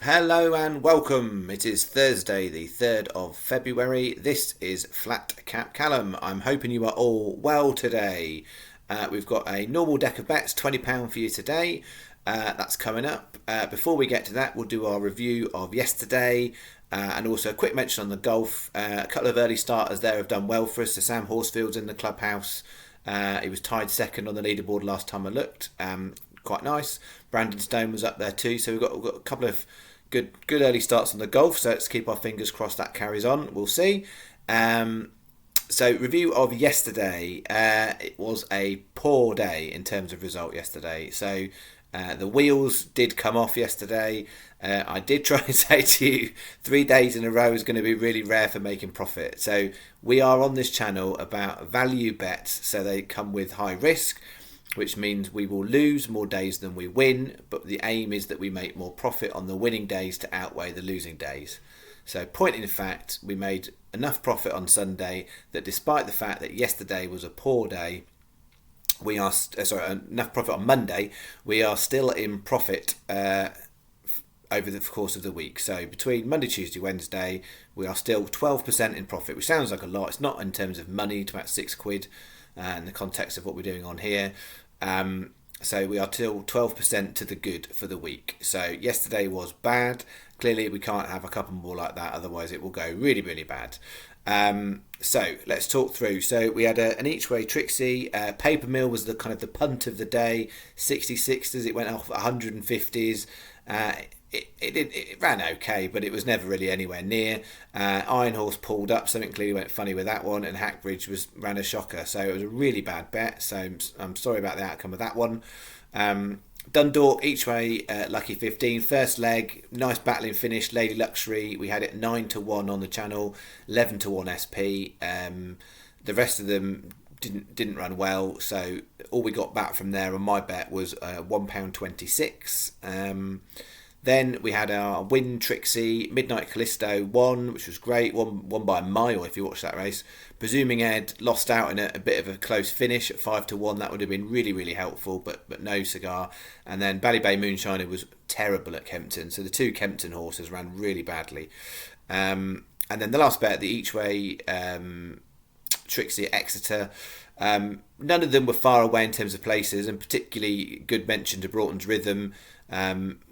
Hello and welcome. It is Thursday, the 3rd of February. This is Flat Cap Callum. I'm hoping you are all well today. We've got a normal deck of bets, £20 for you today. That's coming up. Before we get to that, we'll do our review of yesterday and also a quick mention on the golf. A couple of early starters there have done well for us. So Sam Horsfield's in the clubhouse. He was tied second on the leaderboard last time I looked. Quite nice. Brandon Stone was up there too. So we've got a couple of good early starts on the golf, so let's keep our fingers crossed that carries on. We'll see. So review of yesterday. It was a poor day in terms of result yesterday. So the wheels did come off yesterday. I did try and say to you 3 days in a row is going to be really rare for making profit. So we are on this channel about value bets, so they come with high risk, which means we will lose more days than we win, but the aim is that we make more profit on the winning days to outweigh the losing days. So point in fact, we made enough profit on Sunday that despite the fact that yesterday was a poor day, we are enough profit on Monday, we are still in profit over the course of the week. So between Monday, Tuesday, Wednesday, we are still 12% in profit, which sounds like a lot. It's not in terms of money, it's about £6 in the context of what we're doing on here. So we are still 12% to the good for the week. So yesterday was bad. Clearly we can't have a couple more like that, otherwise it will go really, really bad. So let's talk through. So we had an each way Trixie. Paper Mill was the kind of the punt of the day. 66s, it went off 150s. It ran okay, but it was never really anywhere near. Iron Horse pulled up, something clearly went funny with that one, and Hackbridge ran a shocker. So it was a really bad bet. So I'm sorry about the outcome of that one. Dundalk each way, lucky 15. First leg, nice battling finish. Lady Luxury, we had it 9-1 on the channel, 11-1 SP. The rest of them didn't run well. So all we got back from there on my bet was £1.26. Then we had our win Trixie, Midnight Callisto won, which was great, won by a mile if you watch that race. Presuming Ed lost out in a bit of a close finish at 5-1, that would have been really, really helpful, but no cigar. And then Bally Bay Moonshiner was terrible at Kempton, so the two Kempton horses ran really badly. And then the last bet, the each way Trixie at Exeter. None of them were far away in terms of places, and particularly good mention to Broughton's Rhythm.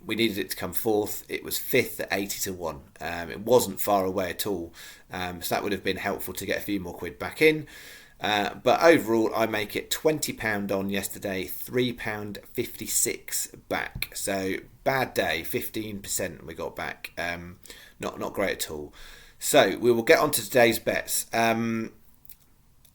We needed it to come fourth. It was fifth at 80-1. It wasn't far away at all. So that would have been helpful to get a few more quid back in. But overall, I make it £20 on yesterday, £3.56 back. So bad day, 15% we got back. Not great at all. So we will get on to today's bets.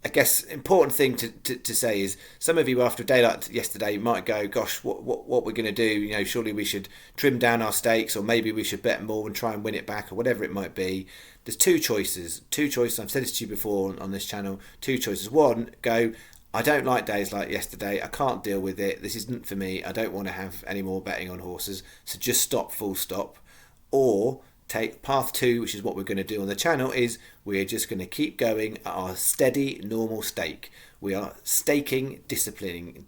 I guess important thing to say is some of you after a day like yesterday might go, gosh, what we're going to do? You know, surely we should trim down our stakes, or maybe we should bet more and try and win it back, or whatever it might be. There's two choices. I've said this to you before on this channel. Two choices. One, go, I don't like days like yesterday. I can't deal with it. This isn't for me. I don't want to have any more betting on horses. So just stop, full stop. Or take path two, which is what we're going to do on the channel, is we are just going to keep going at our steady, normal stake. We are staking, discipline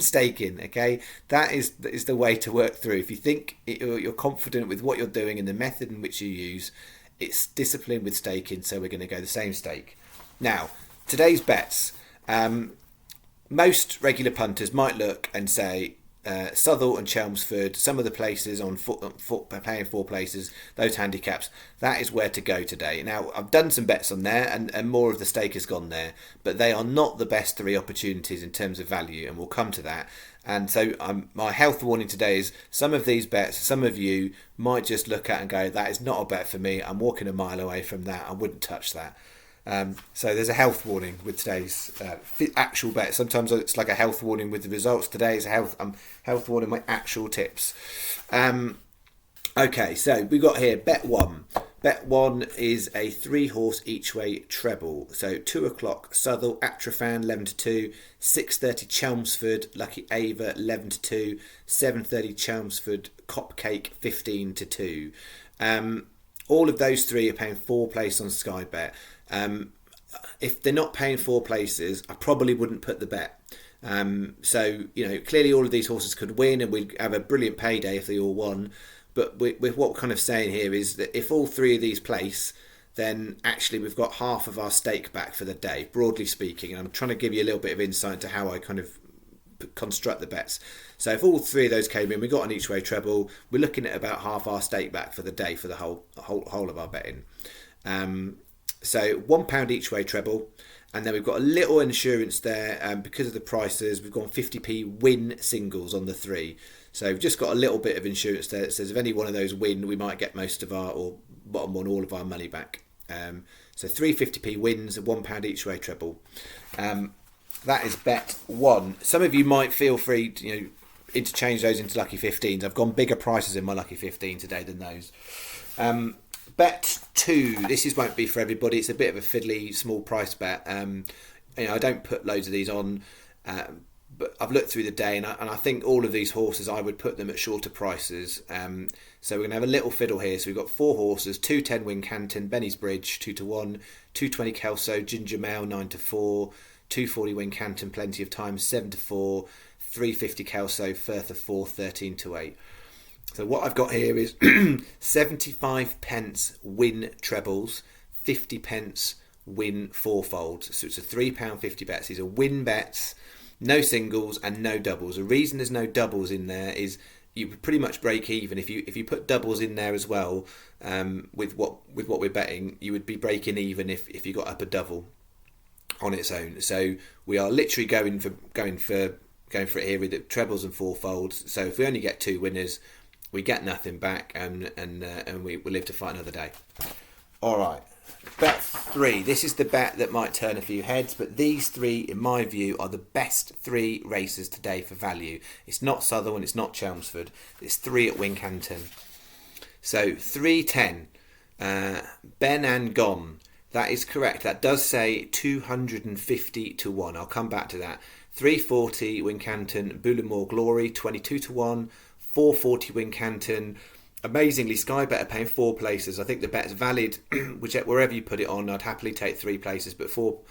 staking, okay? That is the way to work through. If you think you're confident with what you're doing and the method in which you use, it's discipline with staking, so we're going to go the same stake. Now, today's bets. Most regular punters might look and say, Southall and Chelmsford, some of the places on paying 4 places, those handicaps, that is where to go today. Now, I've done some bets on there, and more of the stake has gone there, but they are not the best 3 opportunities in terms of value, and we'll come to that. And so my health warning today is some of these bets, some of you might just look at and go, that is not a bet for me. I'm walking a mile away from that. I wouldn't touch that. So there's a health warning with today's actual bet. Sometimes it's like a health warning with the results. Today is a health warning with actual tips. Okay, so we got here bet 1. Bet 1 is a 3-horse each way treble. So 2 o'clock Southall, Atrafan 11-2, 6:30 Chelmsford, Lucky Ava 11-2, 7:30 Chelmsford, Copcake 15-2. All of those 3 are paying 4 place on Sky Bet. If they're not paying 4 places, I probably wouldn't put the bet. So, clearly all of these horses could win and we'd have a brilliant payday if they all won. But with what we're kind of saying here is that if all three of these place, then actually we've got half of our stake back for the day, broadly speaking. And I'm trying to give you a little bit of insight into how I kind of construct the bets. So if all three of those came in, we got an each way treble, we're looking at about half our stake back for the day for the whole of our betting. So £1 each way treble, and then we've got a little insurance there because of the prices. We've gone 50p win singles on the three, so we've just got a little bit of insurance there that says if any one of those win, we might get most of our, or bottom one, all of our money back. So 350p wins, £1 each way treble. That is bet one. Some of you might feel free to interchange those into lucky 15s. I've gone bigger prices in my lucky 15 today than those. Bet two. This won't be for everybody. It's a bit of a fiddly small price bet. I don't put loads of these on, but I've looked through the day and I think all of these horses I would put them at shorter prices. So we're going to have a little fiddle here. So we've got 4 horses: 210 Wincanton, Benny's Bridge 2-1, 220 Kelso, Ginger Mail 9-4, 240 Wincanton, Plenty of Time 7-4, 350 Kelso, Firth of 4 13-8. So what I've got here is 75 pence win trebles, 50 pence win fourfolds. So it's a £3.50 bets. These are win bets, no singles and no doubles. The reason there's no doubles in there is you would pretty much break even if you put doubles in there as well. With what we're betting, you would be breaking even if you got up a double on its own. So we are literally going for it here with the trebles and fourfolds. So if we only get 2 winners, we get nothing back, and we live to fight another day. All right, bet 3. This is the bet that might turn a few heads, but these 3, in my view, are the best 3 races today for value. It's not Sutherland, it's not Chelmsford. It's 3 at Wincanton. So 310, Ben and Gone. That is correct. That does say 250-1. I'll come back to that. 340 Wincanton, Bullimore Glory 22-1. 440 Wincanton. Amazingly, Sky Bet are paying 4 places. I think the bet's valid wherever you put it on. I'd happily take 3 places, but four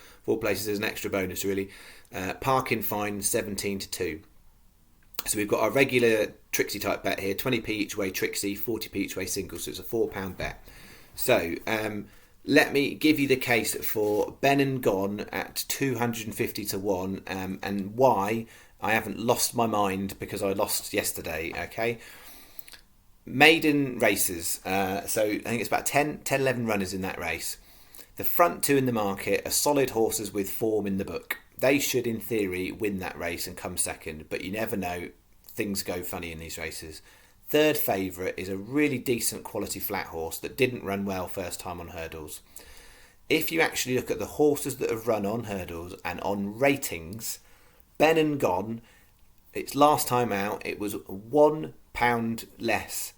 places is an extra bonus, really. Parking fine 17-2. So we've got our regular Trixie type bet here: 20p each way Trixie, 40p each way single. So it's a £4 bet. So let me give you the case for Ben and Gone at 250-1, and why I haven't lost my mind, because I lost yesterday. Okay, maiden races. So I think it's about 11 runners in that race. The front 2 in the market are solid horses with form in the book. They should, in theory, win that race and come second, but you never know. Things go funny in these races. Third favourite is a really decent quality flat horse that didn't run well first time on hurdles. If you actually look at the horses that have run on hurdles and on ratings, Ben and Gone, its last time out, it was £1 less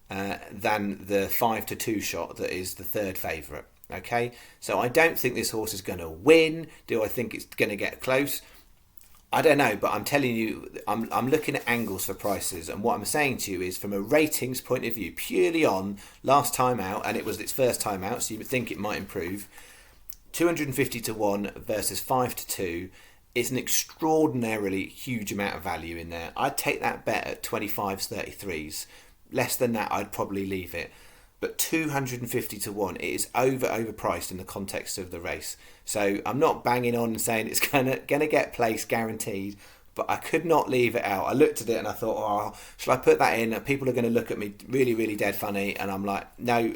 than the 5-2 shot that is the third favourite. Okay, so I don't think this horse is going to win. Do I think it's going to get close? I don't know, but I'm telling you, I'm looking at angles for prices, and what I'm saying to you is, from a ratings point of view, purely on last time out, and it was its first time out, so you would think it might improve. 250-1 versus 5-2 is an extraordinarily huge amount of value in there. I'd take that bet at 25s, 33s. Less than that, I'd probably leave it. But 250-1, it is overpriced in the context of the race. So I'm not banging on and saying it's gonna get placed guaranteed, but I could not leave it out. I looked at it and I thought, oh, shall I put that in? People are going to look at me really, really dead funny. And I'm like, no,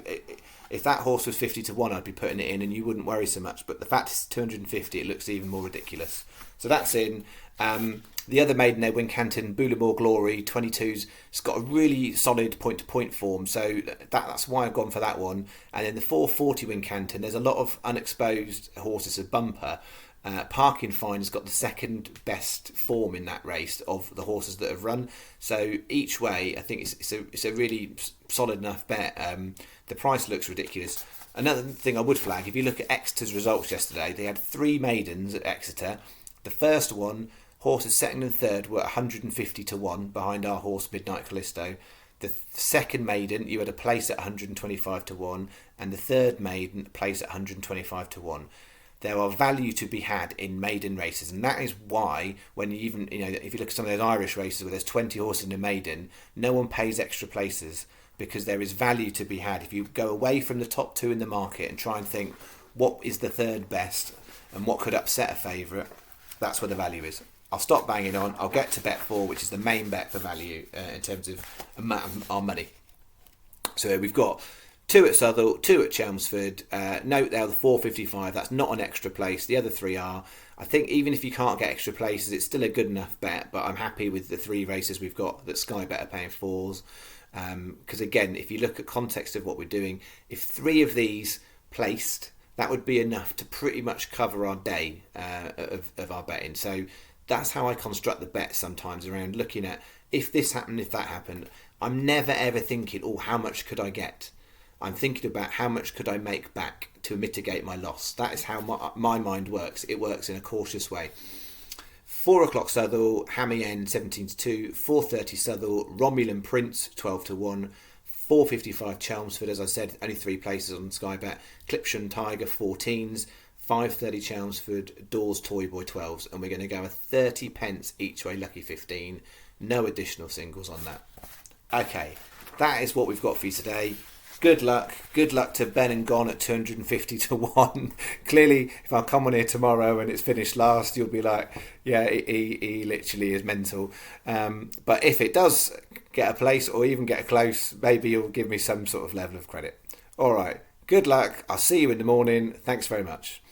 if that horse was 50-1, I'd be putting it in and you wouldn't worry so much. But the fact it's 250, it looks even more ridiculous. So that's in. The other maiden there, Wincanton, Bullimore Glory, 22s. It's got a really solid point-to-point form, so that's why I've gone for that one. And then the 440 Wincanton, there's a lot of unexposed horses of bumper. Parking Fine has got the second best form in that race of the horses that have run. So each way, I think it's a really solid enough bet. The price looks ridiculous. Another thing I would flag, if you look at Exeter's results yesterday, they had 3 maidens at Exeter. The first one, horses second and third were 150-1 behind our horse Midnight Callisto. The second maiden, you had a place at 125-1, and the third maiden place at 125-1. there are value to be had in maiden races, and that is why when you even, if you look at some of those Irish races where there's 20 horses in a maiden, no one pays extra places because there is value to be had. If you go away from the top two in the market and try and think what is the third best and what could upset a favourite, that's where the value is. I'll stop banging on. I'll get to bet 4, which is the main bet for value in terms of our money. So we've got 2 at Southall, 2 at Chelmsford. Note there the 4.55. That's not an extra place. The other 3 are. I think even if you can't get extra places, it's still a good enough bet. But I'm happy with the 3 races we've got that Sky Bet are paying 4s. Because again, if you look at context of what we're doing, if 3 of these placed, that would be enough to pretty much cover our day of our betting. So that's how I construct the bet sometimes, around looking at if this happened, if that happened. I'm never ever thinking, oh, how much could I get? I'm thinking about how much could I make back to mitigate my loss. That is how my mind works. It works in a cautious way. 4 o'clock Southall, Hammy End 17-2, 4:30 Southall, Romulan Prince 12-1, 4.55 Chelmsford, as I said, only 3 places on Sky Bet, Clipsham Tiger 14s, 5.30 Chelmsford, Dawes Toy Boy 12s, and we're going to go a 30 pence each way, lucky 15, no additional singles on that. Okay, that is what we've got for you today. Good luck to Ben and Gone at 250-1. Clearly, if I come on here tomorrow and it's finished last, you'll be like, yeah, he literally is mental. But if it does get a place or even get a close, maybe you'll give me some sort of level of credit. All right, good luck. I'll see you in the morning. Thanks very much.